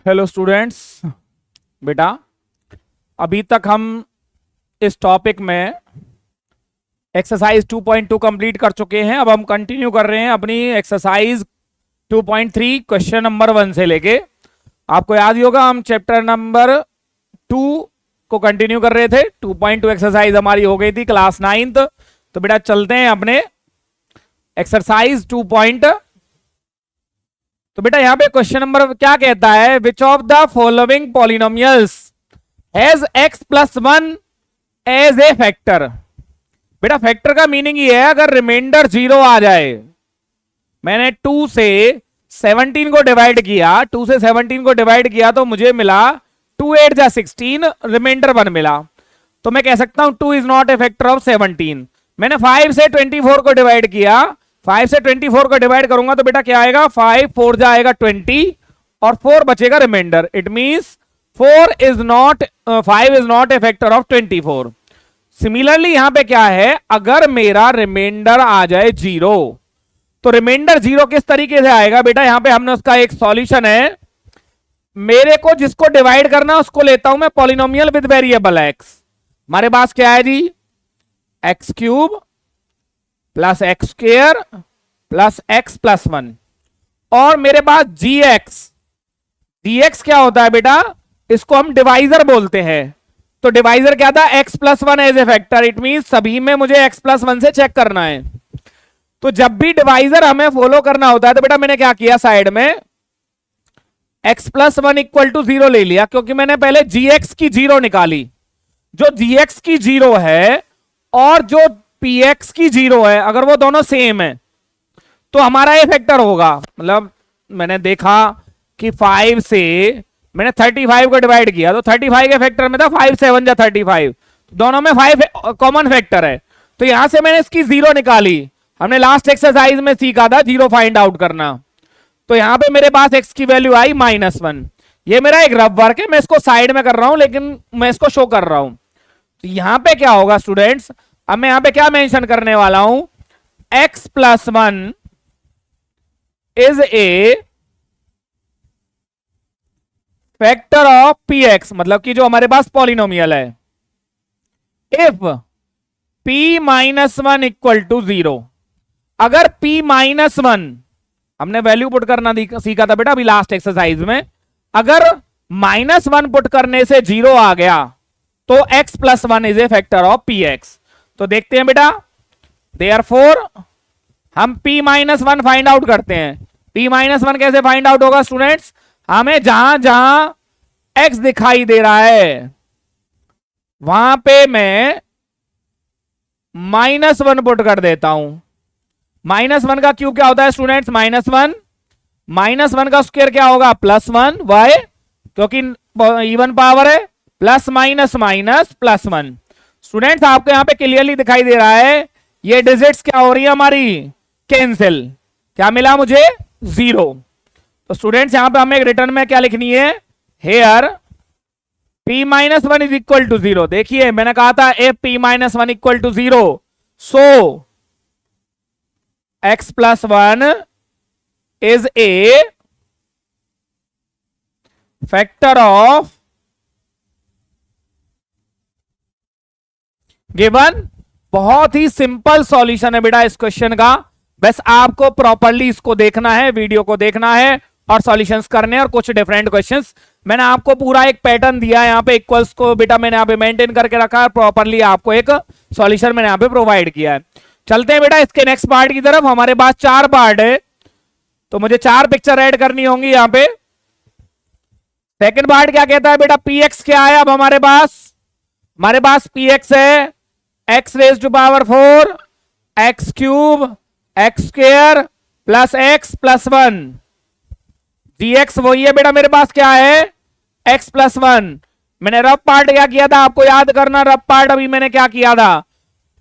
Hello students. बेटा अभी तक हम इस टॉपिक में एक्सरसाइज 2.2 कंप्लीट कर चुके हैं। अब हम कंटिन्यू कर रहे हैं अपनी एक्सरसाइज 2.3 क्वेश्चन नंबर 1 से लेके। आपको याद ही होगा हम चैप्टर नंबर 2 को कंटिन्यू कर रहे थे। 2.2 एक्सरसाइज हमारी हो गई थी क्लास 9th। तो बेटा चलते हैं अपने एक्सरसाइज 2. तो बेटा यहां पे क्वेश्चन नंबर क्या कहता है, which of the following polynomials has x plus 1 as a factor. बेटा फैक्टर का मीनिंग ये है अगर रिमाइंडर 0 आ जाए। मैंने 2 से 17 को डिवाइड किया, 2 से 17 को डिवाइड किया तो मुझे मिला 2 8 जा 16, रिमाइंडर 1 मिला। तो मैं कह सकता हूं 2 is not a factor of 17। मैंने 5 से 24 को डिवाइड किया, 5 से 24 को डिवाइड करूंगा तो बेटा क्या आएगा, 5 4 जाएगा 20 और 4 बचेगा remainder. It means 5 is not a factor of 24। Similarly यहां पे क्या है, अगर मेरा रिमाइंडर आ जाए 0 तो रिमाइंडर 0 किस तरीके से आएगा बेटा, यहां पे हमने उसका एक सॉल्यूशन है। मेरे को जिसको डिवाइड करना उसको लेता हूं मैं पॉलिनोमियल विद वेरिएबल x। हमारे पास क्या है जी, x cube plus x square plus x plus 1 और मेरे पास जीएक्स क्या होता है बेटा, इसको हम डिवाइजर बोलते हैं। तो डिवाइजर क्या था, x plus 1 as a factor. It mean सभी में मुझे x प्लस 1 से चेक करना है। तो जब भी डिवाइजर हमें फॉलो करना होता है तो बेटा मैंने क्या किया, साइड में x प्लस 1 इक्वल टू 0 ले लिया, क्योंकि मैंने पहले gx की 0 निकाली। जो gx की 0 है और जो px की 0 है, अगर वो दोनों सेम है तो हमारा ये फैक्टर होगा। मतलब मैंने देखा कि 5 से मैंने 35 को डिवाइड किया तो 35 के फैक्टर में था 5 7 जा 35, दोनों में 5 कॉमन फैक्टर है। तो यहां से मैंने इसकी 0 निकाली। हमने लास्ट एक्सरसाइज में सीखा था 0 फाइंड आउट करना। तो यहां पे मेरे पास x की वैल्यू आई -1। ये मेरा एक रफ वर्क है, मैं इसको साइड में कर रहा हूं लेकिन मैं इसको शो कर रहा हूं। तो यहां पे क्या होगा स्टूडेंट्स, अब मैं यहां पे क्या मेंशन करने वाला हूं, x plus 1 is a factor of px, मतलब कि जो हमारे पास पॉलिनोमियल है। If p minus 1 equal to 0, अगर p माइनस 1, हमने वैल्यू पुट करना सीखा था बेटा अभी लास्ट एक्सरसाइज में, अगर -1 पुट करने से 0 आ गया तो x plus 1 is a factor of px। तो देखते हैं बेटा, देयरफॉर हम p माइनस 1 फाइंड आउट करते हैं। p माइनस 1 कैसे फाइंड आउट होगा स्टूडेंट्स, हमें जहां जहां x दिखाई दे रहा है वहां पे मैं -1 पुट कर देता हूं। -1 का क्यूब क्या होता है स्टूडेंट्स, -1 का स्क्वायर क्या होगा, +1। वाई, क्योंकि इवन पावर है, प्लस माइनस माइनस +1। स्टूडेंट्स आपको यहां पे क्लियरली दिखाई दे रहा है ये डिजिट्स क्या हो रही है हमारी, कैंसिल। क्या मिला मुझे, 0। तो स्टूडेंट्स यहां पे हमें रिटर्न में क्या लिखनी है, here p minus 1 is equal to 0। देखिए मैंने कहा था if p minus 1 equal to 0 so x plus 1 is a factor of given. बहुत ही सिंपल सॉल्यूशन है बेटा इस क्वेश्चन का, बस आपको प्रॉपरली इसको देखना है, वीडियो को देखना है और सॉल्यूशंस करने हैं और कुछ डिफरेंट क्वेश्चंस। मैंने आपको पूरा एक पैटर्न दिया है, यहाँ पे इक्वल्स को बेटा मैंने यहाँ पे मेंटेन करके रखा है, प्रॉपरली आपको एक सॉल्यूशन मैंने यहाँ पे प्रोवाइड किया है। चलते हैं बेटा इसके नेक्स्ट पार्ट की तरफ। हमारे पास 4 पार्ट है तो मुझे 4 पिक्चर ऐड करनी होंगी यहाँ पे। सेकेंड पार्ट क्या कहता है बेटा, px क्या है, अब हमारे पास px है x raise to power 4 x cube x square plus x plus 1। dx वही है बेटा मेरे पास क्या है, x प्लस 1। मैंने रफ पार्ट क्या किया था आपको याद करना, रफ पार्ट अभी मैंने क्या किया था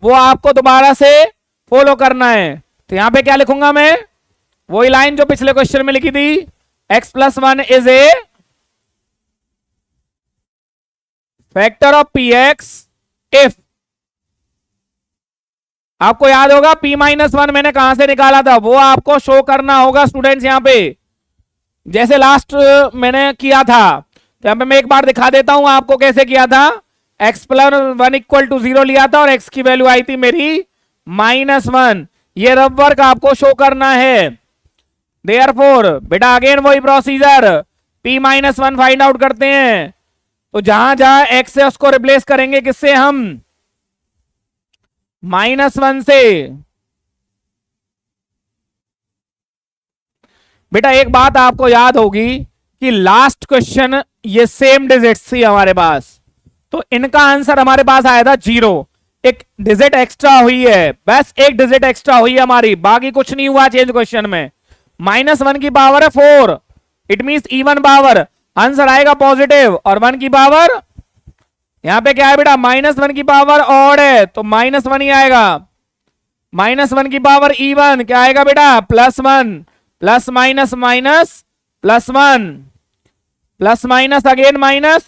वो आपको दोबारा से फॉलो करना है। तो यहां पे क्या लिखूंगा मैं, वही लाइन जो पिछले क्वेश्चन में लिखी थी, x plus 1 is a factor of px if, आपको याद होगा p माइनस 1 मैंने कहां से निकाला था वो आपको शो करना होगा स्टूडेंट्स। यहां पे जैसे लास्ट मैंने किया था, तो यहां पे मैं एक बार दिखा देता हूं आपको कैसे किया था। x प्लस 1 इक्वल टू 0 लिया था और x की वैल्यू आई थी मेरी -1। ये रफ वर्क आपको शो करना है। देयरफॉर बेटा अगेन वही प्रोसीजर, p-1 फाइंड आउट करते हैं। तो जहां जहां x है उसको रिप्लेस करेंगे किससे, हम -1 से। बेटा एक बात आपको याद होगी कि लास्ट क्वेश्चन ये सेम डिजिट्स थी हमारे पास, तो इनका आंसर हमारे पास आया था 0। एक डिजिट एक्स्ट्रा हुई है, बस एक डिजिट एक्स्ट्रा हुई है हमारी, बाकी कुछ नहीं हुआ चेंज क्वेश्चन में। -1 की पावर है 4, it means even power, answer आएगा पॉजिटिव। और 1 की पावर यहां पे क्या है बेटा, -1 की पावर ऑड है तो -1 ही आएगा। -1 की पावर इवन क्या आएगा बेटा, +1, plus minus minus +1, plus minus again minus,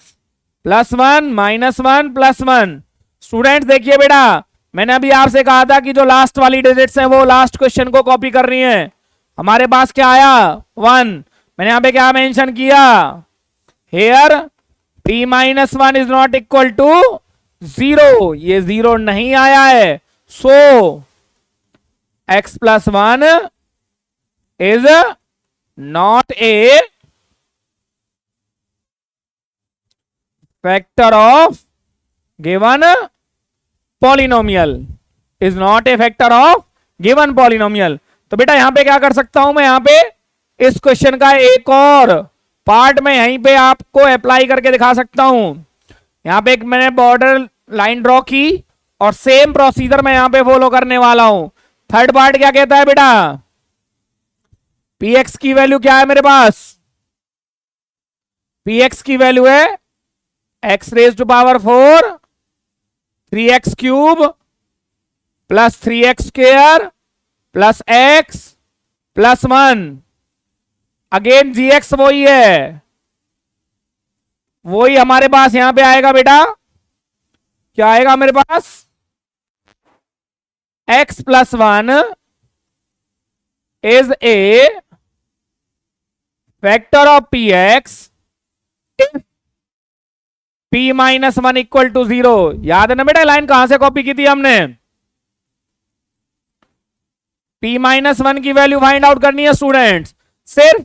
+1 -1 +1। Students देखिए बेटा, मैंने अभी आपसे कहा था कि जो लास्ट वाली डिजिट्स हैं वो लास्ट क्वेश्चन को कॉपी करनी है। हमारे पास क्या आया 1, मैंने यहां पे क्या मेंशन किया, here p-1 is not equal to 0, ये 0 नहीं आया है। So x + 1 is not a factor of given polynomial, is not a factor of given polynomial. तो बेटा यहां पे क्या कर सकता हूं मैं, यहां पे इस क्वेश्चन का एक और पार्ट में यहीं पे आपको अप्लाई करके दिखा सकता हूं। यहां पे एक मैंने बॉर्डर लाइन ड्रॉ की और सेम प्रोसीजर मैं यहां पे फॉलो करने वाला हूं। थर्ड पार्ट क्या कहता है बेटा, px की वैल्यू क्या है मेरे पास, px की वैल्यू है x⁴ 3x³ + 3x² + x + 1। Again gx वही है, वही हमारे पास यहां पे आएगा बेटा, क्या आएगा मेरे पास, x + 1 is a factor of px if p-1 equal to 0। याद है ना बेटा लाइन कहां से कॉपी की थी हमने, p-1 की वैल्यू फाइंड आउट करनी है स्टूडेंट्स। सिर्फ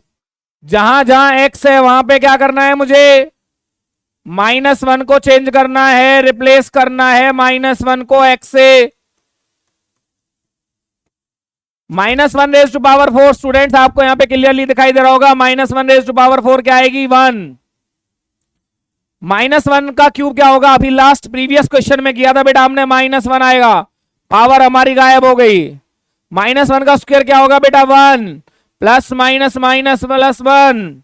जहां जहां x है वहां पे क्या करना है मुझे, -1 को चेंज करना है, रिप्लेस करना है -1 को x से। -1⁴ स्टूडेंट्स आपको यहां पे क्लियरली दिखाई दे रहा होगा, -1⁴ क्या आएगी 1। -1 का क्यूब क्या होगा, अभी लास्ट प्रीवियस क्वेश्चन में किया था बेटा हमने, -1 आएगा, पावर हमारी गायब हो गई। -1 का स्क्वायर क्या होगा बेटा 1, प्लस माइनस माइनस प्लस 1,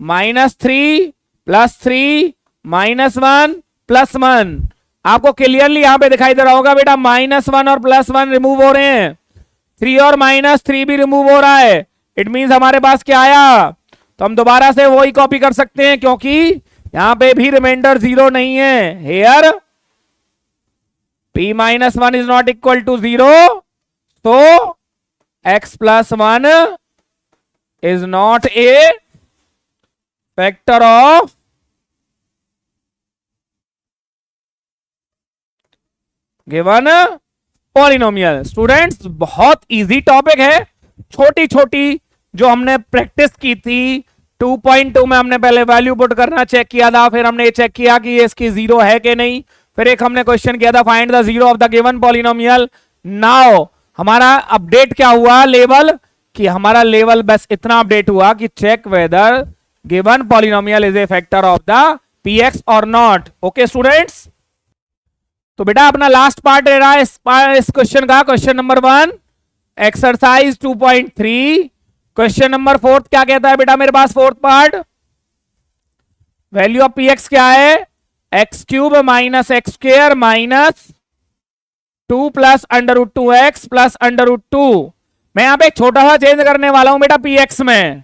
-3 + 3 -1 + 1। आपको क्लियरली यहां पे दिखाई दे रहा होगा बेटा, -1 और +1 रिमूव हो रहे हैं, 3 और -3 भी रिमूव हो रहा है। इट मींस हमारे पास क्या आया, तो हम दोबारा से वही कॉपी कर सकते हैं क्योंकि यहां पे भी रिमाइंडर 0 नहीं है। Here p-1 is not equal to 0, तो x + 1 is not a factor of given polynomial. Students बहुत इजी टॉपिक है, छोटी छोटी जो हमने प्रैक्टिस की थी 2.2 में, हमने पहले वैल्यू पुट करना चेक किया था, फिर हमने ये चेक किया कि ये इसकी 0 है कि नहीं, फिर एक हमने क्वेश्चन किया था find the 0 of the given polynomial. Now हमारा अपडेट क्या हुआ लेवल, कि हमारा लेवल बस इतना अपडेट हुआ कि check whether given polynomial is a factor of the px और नॉट। ओके स्टूडेंट्स, तो बेटा अपना लास्ट पार्ट रहा है इस क्वेश्चन का, question number 1 exercise 2.3। Question number 4 क्या कहता है बेटा मेरे पास, fourth part, value of px क्या है, x³ - x² - 2 + √2x + √2। मैं यहां पे एक छोटा सा चेंज करने वाला हूं बेटा px में,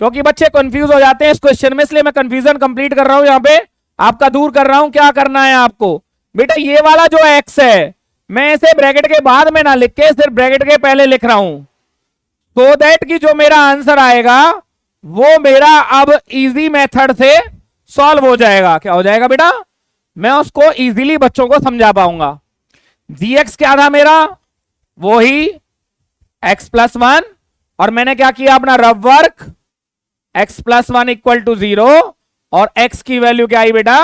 क्योंकि बच्चे कंफ्यूज हो जाते हैं इस क्वेश्चन में, इसलिए मैं कंफ्यूजन कंप्लीट कर रहा हूं, यहां पे आपका दूर कर रहा हूं। क्या करना है आपको बेटा, ये वाला जो x है मैं इसे ब्रैकेट के बाद में ना लिख के सिर्फ ब्रैकेट के पहले लिख रहा हूं। सो दैट कि जो मेरा आंसर आएगा वो मेरा अब इजी मेथड से सॉल्व हो जाएगा। क्या हो जाएगा बेटा? मैं उसको इजीली बच्चों को समझा पाऊंगा। gx क्या था मेरा? वो ही x+1, और मैंने क्या किया अपना rough work, x+1 equal to 0 और x की वैल्यू क्या आई बेटा?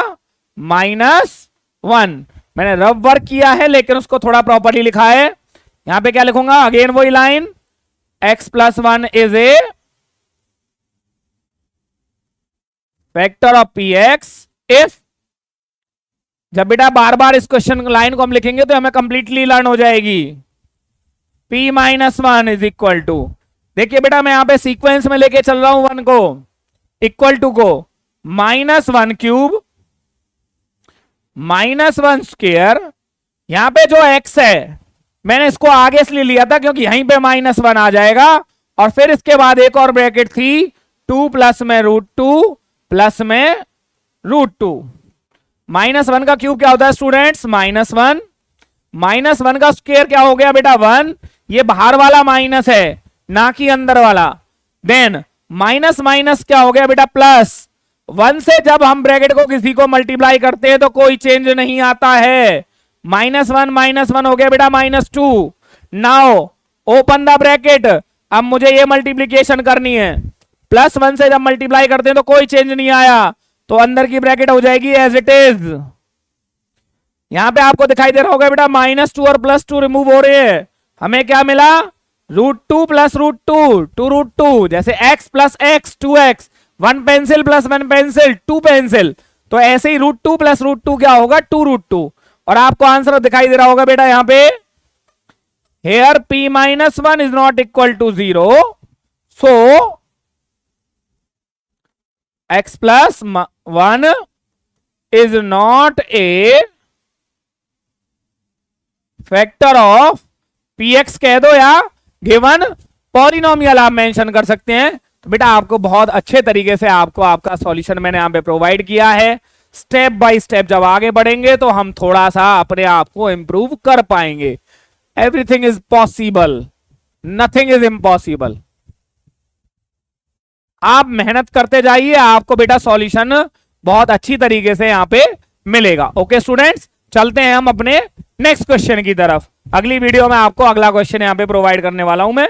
-1। मैंने रफ वर्क किया है लेकिन उसको थोड़ा प्रॉपर्ली लिखा है। यहां पे क्या लिखूंगा? अगेन वही line, x+1 is a factor of px if, जब बेटा बार बार इस क्वेश्चन लाइन को हम लिखेंगे तो हमें कंप्लीटली लर्न हो जाएगी। p-1 इज इक्वल टू, देखिए बेटा मैं यहां पे सीक्वेंस में लेके चल रहा हूं 1 को, इक्वल टू को -1 क्यूब -1 स्क्वायर। यहां पे जो x है मैंने इसको आगे इसलिए लिया था क्योंकि यहीं पे -1 आ जाएगा, और फिर इसके बाद एक और ब्रैकेट थी 2 प्लस में √2 प्लस में √2। -1 का क्यूब क्या होता है स्टूडेंट्स? -1। -1 का स्क्वायर क्या हो गया बेटा? 1। ये बाहर वाला माइनस है ना कि अंदर वाला। देन माइनस माइनस क्या हो गया बेटा? प्लस। 1 से जब हम ब्रैकेट को किसी को मल्टीप्लाई करते हैं तो कोई चेंज नहीं आता है। -1 हो गया बेटा -2। नाउ ओपन द ब्रैकेट, अब मुझे ये मल्टीप्लीकेशन करनी है। +1 से जब मल्टीप्लाई करते हैं तो कोई चेंज नहीं आया, तो अंदर की ब्रैकेट हो जाएगी एज इट इज। यहां पे आपको दिखाई दे रहा होगा बेटा -2 और +2 रिमूव हो रहे हैं, हमें क्या मिला? √2 प्लस √2 2√2, जैसे x plus x 2x, 1 pencil plus 1 pencil 2 pencil, तो ऐसे ही √2 प्लस √2 क्या होगा? 2√2। और आपको आंसर दिखाई दे रहा होगा बेटा यहां पे, here p-1 is not equal to 0, so x+1 is not a factor of px कह दो या गिवन पॉलिनोमियल आप मेंशन कर सकते हैं। तो बेटा आपको बहुत अच्छे तरीके से आपको आपका सॉल्यूशन मैंने यहां पे प्रोवाइड किया है। स्टेप बाय स्टेप जब आगे बढ़ेंगे तो हम थोड़ा सा अपने आप को इंप्रूव कर पाएंगे। Everything is possible, nothing is impossible. आप मेहनत करते जाइए, आपको बेटा सॉल्यूशन बहुत अच्छी तरीके से यहां पे मिलेगा। ओके स्टूडेंट्स, चलते हैं हम अपने नेक्स्ट क्वेश्चन की तरफ। अगली वीडियो में आपको अगला क्वेश्चन यहां पे प्रोवाइड करने वाला हूं मैं।